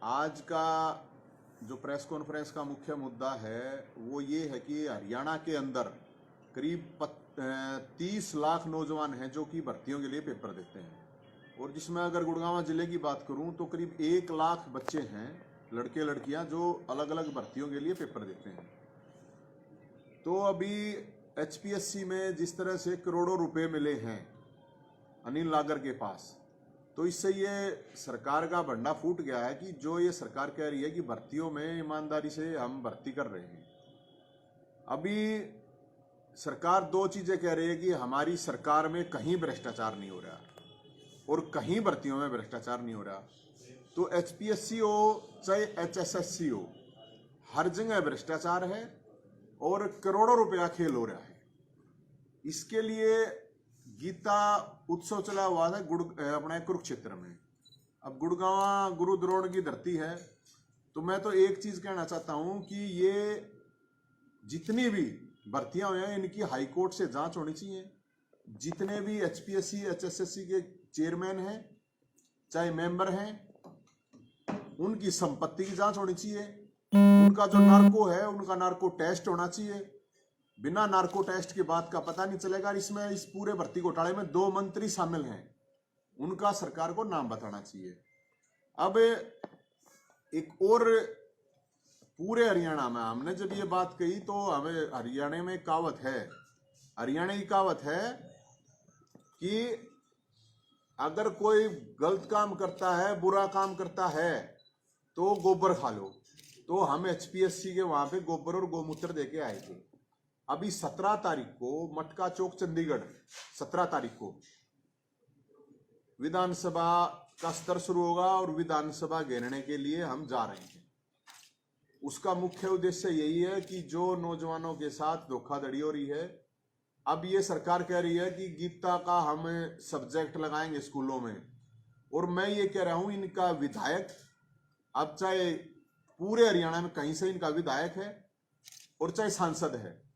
आज का जो प्रेस कॉन्फ्रेंस का मुख्य मुद्दा है वो ये है कि हरियाणा के अंदर करीब 30 लाख नौजवान हैं जो कि भर्तियों के लिए पेपर देते हैं। और जिसमें अगर गुड़गांव जिले की बात करूं तो करीब 1 लाख बच्चे हैं, लड़के लड़कियां, जो अलग अलग भर्तियों के लिए पेपर देते हैं। तो अभी एचपीएससी में जिस तरह से करोड़ों रुपए मिले हैं अनिल नागर के पास, तो इससे ये सरकार का भंडा फूट गया है कि जो ये सरकार कह रही है कि भर्तियों में ईमानदारी से हम भर्ती कर रहे हैं। अभी सरकार दो चीजें कह रही है कि हमारी सरकार में कहीं भ्रष्टाचार नहीं हो रहा और कहीं भर्तियों में भ्रष्टाचार नहीं हो रहा। तो एचपीएससी हो चाहे एचएसएससी हो, हर जगह भ्रष्टाचार है और करोड़ों रुपया खेल हो रहा है। इसके लिए गीता उत्सव चला हुआ था अपने कुरुक्षेत्र में। अब गुड़गांव गुरु द्रोण की धरती है, तो मैं तो एक चीज कहना चाहता हूं कि ये जितनी भी भर्तियां हुई हैं इनकी हाई कोर्ट से जांच होनी चाहिए। जितने भी एचपीएससी एचएसएससी के चेयरमैन हैं चाहे मेंबर हैं, उनकी संपत्ति की जांच होनी चाहिए। उनका जो नार्को है उनका नार्को टेस्ट होना चाहिए। बिना नार्को टेस्ट की बात का पता नहीं चलेगा। इसमें इस पूरे भर्ती घोटाले में 2 मंत्री शामिल हैं, उनका सरकार को नाम बताना चाहिए। अब एक और पूरे हरियाणा में हमने जब ये बात कही तो हमें हरियाणा में कहावत है, हरियाणा की कहावत है कि अगर कोई गलत काम करता है, बुरा काम करता है तो गोबर खा लो। तो हम एचपीएससी के वहां पे गोबर और गोमूत्र देके आए थे। अभी 17 तारीख को मटका चौक चंडीगढ़ 17 तारीख को विधानसभा का सत्र शुरू होगा और विधानसभा घेरने के लिए हम जा रहे हैं। उसका मुख्य उद्देश्य यही है कि जो नौजवानों के साथ धोखाधड़ी हो रही है, अब ये सरकार कह रही है कि गीता का हम सब्जेक्ट लगाएंगे स्कूलों में। और मैं ये कह रहा हूं इनका विधायक, अब चाहे पूरे हरियाणा में कहीं से इनका विधायक है और चाहे सांसद है,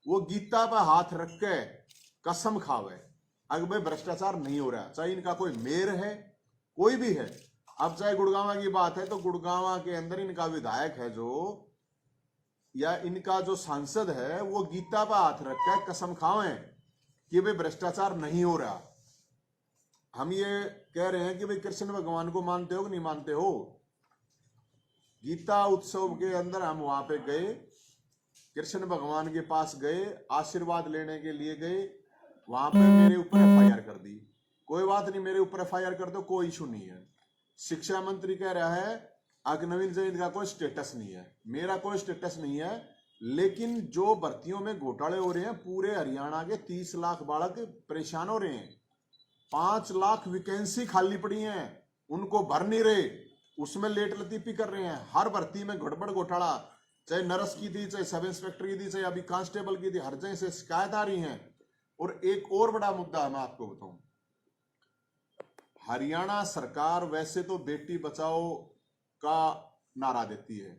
वो गीता पर हाथ रख के कसम खावे अगर भ्रष्टाचार नहीं हो रहा। चाहे इनका कोई मेयर है, कोई भी है। अब चाहे गुड़गांव की बात है तो गुड़गांव के अंदर इनका विधायक है जो, या इनका जो सांसद है, वो गीता पर हाथ रख के कसम खावे कि भाई भ्रष्टाचार नहीं हो रहा। हम ये कह रहे हैं कि भाई कृष्ण भगवान को मानते हो कि नहीं मानते हो। गीता उत्सव के अंदर हम वहां पे गए, कृष्ण भगवान के पास गए, आशीर्वाद लेने के लिए गए। वहां पे मेरे ऊपर एफआईआर कर दी। कोई बात नहीं, मेरे ऊपर एफआईआर कर दो, कोई इशू नहीं है। शिक्षा मंत्री कह रहा है अग्निवीर जैन का कोई स्टेटस नहीं है, मेरा कोई स्टेटस नहीं है। लेकिन जो भर्तियों में घोटाले हो रहे हैं, पूरे हरियाणा के 30 लाख बालक परेशान हो रहे हैं। 5 लाख वैकेंसी खाली पड़ी हैं, उनको भर नहीं रहे, उसमें लेट लतीफी कर रहे हैं। हर भर्ती में गड़बड़ घोटाला, चाहे नर्स की थी, चाहे सब इंस्पेक्टर की थी, चाहे अभी कांस्टेबल की थी, हर जगह से शिकायत आ रही हैं। और एक और बड़ा मुद्दा मैं आपको बताऊं, हरियाणा सरकार वैसे तो बेटी बचाओ का नारा देती है,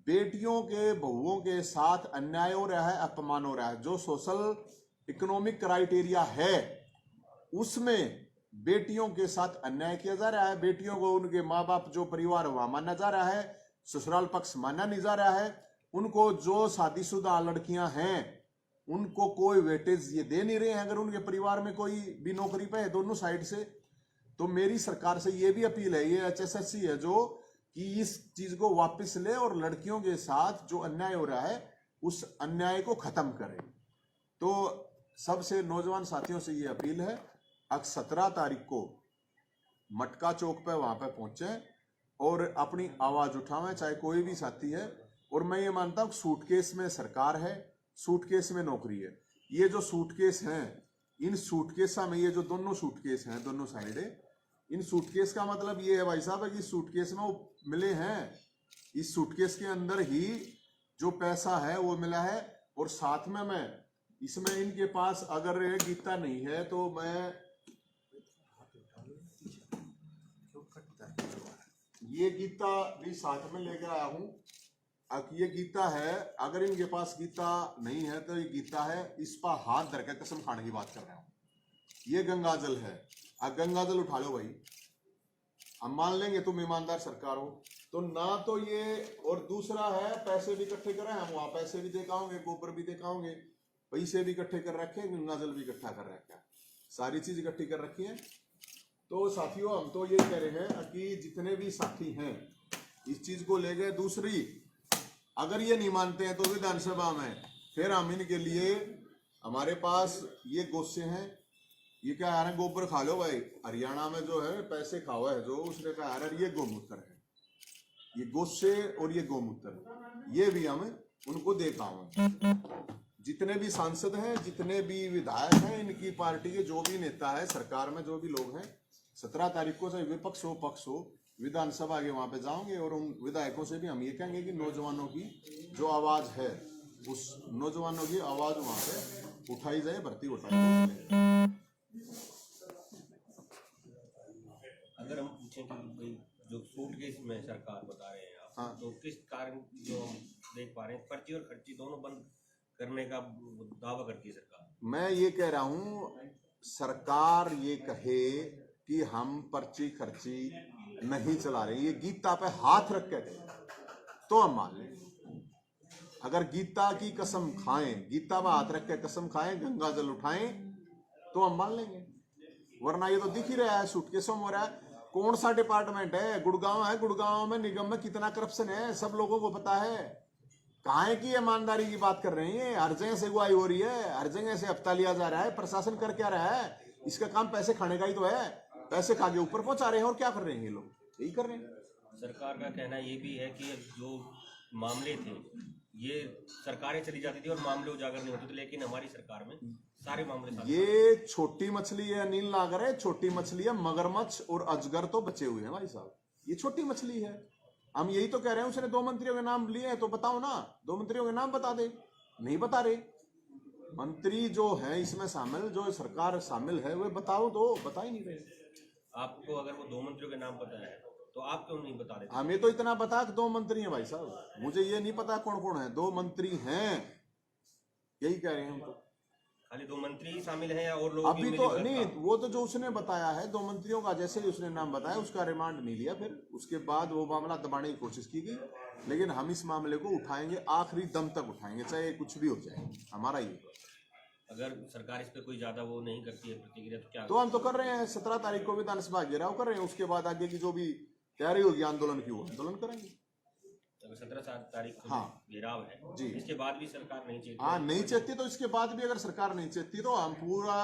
बेटियों के बहुओं के साथ अन्याय हो रहा है, अपमान हो रहा है। जो सोशल इकोनॉमिक क्राइटेरिया है उसमें बेटियों के साथ अन्याय किया जा रहा है। बेटियों को उनके माँ बाप जो परिवार वहां माना जा रहा है, ससुराल पक्ष माना नहीं जा रहा है। उनको जो शादीशुदा लड़कियां हैं उनको कोई वेटेज ये दे नहीं रहे हैं अगर उनके परिवार में कोई भी नौकरी पे है, दोनों साइड से। तो मेरी सरकार से ये भी अपील है, ये एचएसएससी है जो, कि इस चीज को वापस ले और लड़कियों के साथ जो अन्याय हो रहा है उस अन्याय को खत्म करें। तो सबसे नौजवान साथियों से ये अपील है, अब 17 तारीख को मटका चौक पे वहां पे पहुंचे और अपनी आवाज उठावें, चाहे कोई भी साथी है। और मैं ये मानता हूं सूटकेस में सरकार है, सूटकेस में नौकरी है। ये जो सूटकेस हैं, इन सूटकेस में ये जो दोनों सूटकेस हैं दोनों साइड, इन सूटकेस का मतलब ये है भाई साहब कि सूटकेस में वो मिले हैं, इस सूटकेस के अंदर ही जो पैसा है वो मिला है। और साथ में मैं इसमें इनके पास अगर गीता नहीं है तो मैं ये गीता भी साथ में लेकर आया हूं। अब ये गीता है, अगर इनके पास गीता नहीं है तो ये गीता है, इस पर हाथ धर के कसम खाने की बात कर रहा हूं। ये गंगाजल है, अब गंगाजल उठा लो भाई। हम मान लेंगे तुम ईमानदार सरकार हो, तो ना तो ये, और दूसरा है पैसे भी इकट्ठे कर रहे हैं, हम वहां पैसे भी देखाओगे, गोबर भी देखाओगे, पैसे भी इकट्ठे कर रखे हैं, गंगा जल भी इकट्ठा कर रखा है, सारी चीज इकट्ठी कर रखी है। तो साथियों हम तो ये कह रहे हैं कि जितने भी साथी हैं इस चीज को ले गए। दूसरी, अगर ये नहीं मानते हैं तो विधानसभा में फिर हम इनके लिए, हमारे पास ये गोश्ते हैं, ये क्या आ रहे हैं, गोबर खा लो भाई, हरियाणा में जो है पैसे खाओ है जो, उसने कहा आ रहा है ये गोमूत्र है, ये गोश्ते और ये गोमूत्र, ये भी हम उनको देखाओ। जितने भी सांसद हैं, जितने भी विधायक हैं, इनकी पार्टी के जो भी नेता है, सरकार में जो भी लोग हैं, 17 तारीख को चाहे विपक्ष हो पक्ष हो, विधानसभा के वहां पे जाओगे और उन विधायकों से भी हम ये कहेंगे कि नौजवानों की जो आवाज है, उस नौजवानों की आवाज वहां पे उठाई जाए, भर्ती उठाई जाए। अगर हम पूछें कि भाई जो सूटकेस में सरकार बता रहे हैं आप, हाँ। तो किस कारण जो हम देख पा रहे हैं पर्ची और खर्ची दोनों बंद करने का दावा करती है सरकार। मैं ये कह रहा हूं, सरकार ये कहे कि हम पर्ची खर्ची नहीं चला रहे, ये गीता पे हाथ रख के तो हम मान लें। अगर गीता की कसम खाएं, गीता पे हाथ रख के कसम खाएं, गंगा जल उठाएं, तो हम मान लेंगे। वरना ये तो दिख ही रहा है, सूटकेसों में हो रहा है। कौन सा डिपार्टमेंट है, गुड़गांव है, गुड़गांव में निगम में कितना करप्शन है सब लोगों को पता है। काहे की ईमानदारी की बात कर रहे हैं, हर जगह से अगुवाई हो रही है, हर जगह से हफ्ता लिया जा रहा है। प्रशासन कर क्या रहा है, इसका काम पैसे खाने का ही तो है, पैसे खा के ऊपर पहुंचा रहे हैं। और क्या कर रहे हैं ये लोग, यही कर रहे हैं। सरकार का कहना ये भी है कि जो मामले थे ये सरकारें चली जाती थी और मामले उजागर नहीं होते थे, लेकिन हमारी सरकार में सारे मामले ये छोटी मछली है, नील नागर है, छोटी मछली है, मगरमच्छ और अजगर तो बचे हुए हैं भाई साहब, ये छोटी मछली है। हम यही तो कह रहे हैं, उसने 2 मंत्रियों के नाम लिए हैं तो बताओ ना, 2 मंत्रियों के नाम बता दे, नहीं बता रहे। मंत्री जो है इसमें शामिल, जो सरकार शामिल है, वो बताओ, तो बता ही नहीं रहे। आपको अगर वो 2 मंत्रियों के नाम पता है तो आप क्यों नहीं बता रहे? हमें तो इतना पता कि 2 मंत्री हैं भाई साहब, मुझे ये नहीं पता कौन कौन है। 2 मंत्री हैं, यही कह रहे हैं हम तो। खाली 2 मंत्री ही शामिल हैं या और लोग अभी तो नहीं, वो तो जो उसने बताया है 2 मंत्रियों का, जैसे ही उसने नाम बताया उसका रिमांड नहीं लिया, फिर उसके बाद वो मामला दबाने की कोशिश की गई। लेकिन हम इस मामले को उठाएंगे, आखिरी दम तक उठाएंगे, चाहे कुछ भी हो जाए, हमारा ये। अगर सरकार इस पे कोई ज्यादा वो नहीं करती है प्रतिक्रिया तो क्या? तो हम तो कर रहे हैं, 17 तारीख को विधानसभा घेराव कर रहे हैं, उसके बाद आगे की जो भी तैयारी होगी आंदोलन की, वो आंदोलन करेंगे। अगर 17 तारीख को हाँ घेराव है जी, इसके बाद भी सरकार नहीं चेती, हाँ नहीं चेती, तो इसके बाद भी अगर सरकार नहीं चेती तो हम पूरा